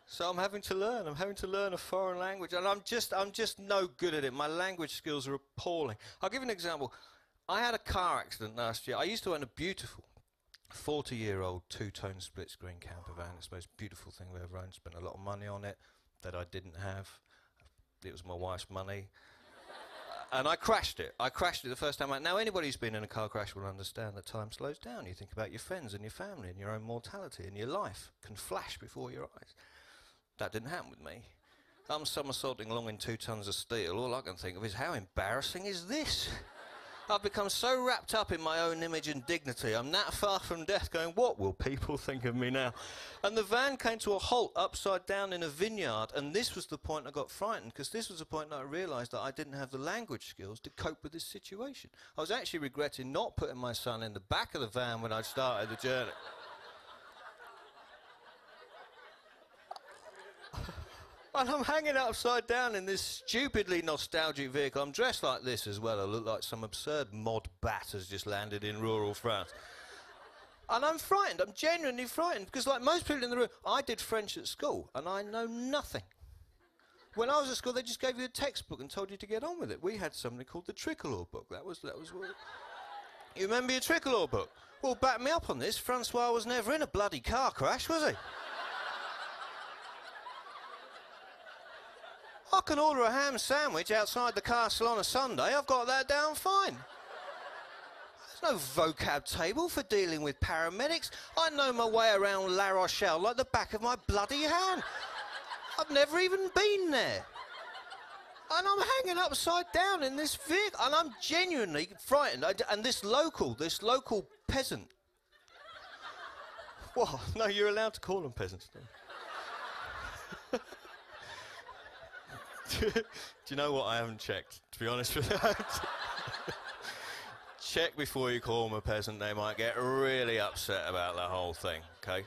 So I'm having to learn. I'm having to learn a foreign language, and I'm just no good at it. My language skills are appalling. I'll give you an example. I had a car accident last year. I used to own a beautiful 40-year-old two-tone split-screen camper van. It's the most beautiful thing I've ever owned. Spent a lot of money on it that I didn't have. It was my wife's money. And I crashed it. I crashed it the first time out. Now, anybody who's been in a car crash will understand that time slows down. You think about your friends and your family and your own mortality, and your life can flash before your eyes. That didn't happen with me. I'm somersaulting along in 2 tons of steel. All I can think of is, how embarrassing is this? I've become so wrapped up in my own image and dignity. I'm that far from death going, what will people think of me now? And the van came to a halt upside down in a vineyard, and this was the point I got frightened, because this was the point that I realised that I didn't have the language skills to cope with this situation. I was actually regretting not putting my son in the back of the van when I started the journey. And I'm hanging upside down in this stupidly nostalgic vehicle. I'm dressed like this as well. I look like some absurd mod bat has just landed in rural France. And I'm frightened. I'm genuinely frightened. Because like most people in the room, I did French at school, and I know nothing. When I was at school, they just gave you a textbook and told you to get on with it. We had something called the Tricolore book. That was what... You remember your Tricolore book? Well, back me up on this. Francois was never in a bloody car crash, was he? I can order a ham sandwich outside the castle on a Sunday. I've got that down fine. There's no vocab table for dealing with paramedics. I know my way around La Rochelle like the back of my bloody hand. I've never even been there. And I'm hanging upside down in this vehicle, and I'm genuinely frightened. And this local peasant. What? No, you're allowed to call them peasants. Do you know what? I haven't checked, to be honest with you. Check before you call them a peasant. They might get really upset about the whole thing, okay?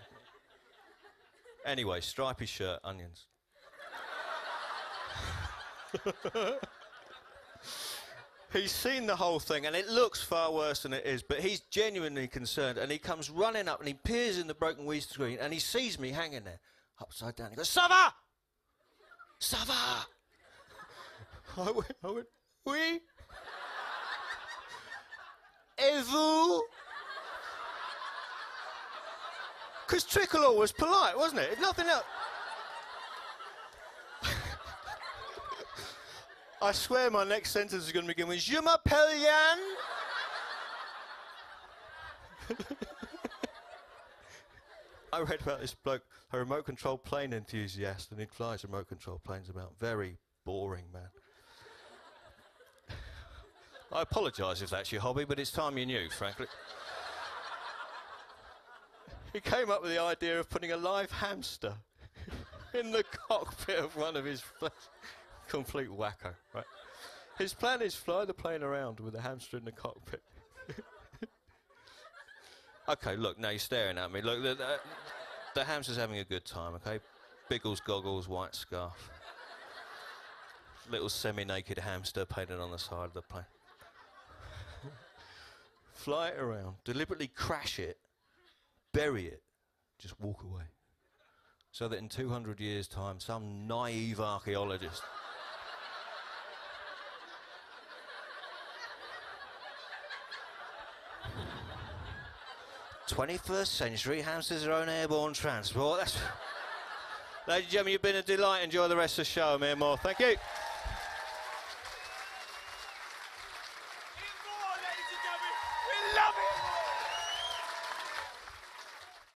Anyway, stripy shirt, onions. He's seen the whole thing, and it looks far worse than it is, but he's genuinely concerned, and he comes running up, and he peers in the broken windscreen, and he sees me hanging there, upside down. He goes, "Ça va? Ça va?" I went, "Oui." "Et vous?" Because Tricolore was polite, wasn't it? If nothing else. I swear my next sentence is going to begin with, "Je m'appelle Yann." I read about this bloke, a remote control plane enthusiast, and he flies remote control planes about. Very boring, man. I apologise if that's your hobby, but it's time you knew, frankly. He came up with the idea of putting a live hamster in the cockpit of one of his planes. Complete wacko, right? His plan is fly the plane around with a hamster in the cockpit. Okay, look, now you're staring at me. Look, the hamster's having a good time, okay? Biggles, goggles, white scarf. Little semi-naked hamster painted on the side of the plane. Fly it around, deliberately crash it, bury it, just walk away. So that in 200 years' time, some naive archaeologist 21st century hamsters are own airborne transport. That's... Ladies and gentlemen, you've been a delight. Enjoy the rest of the show. Me and more. Thank you. We love it!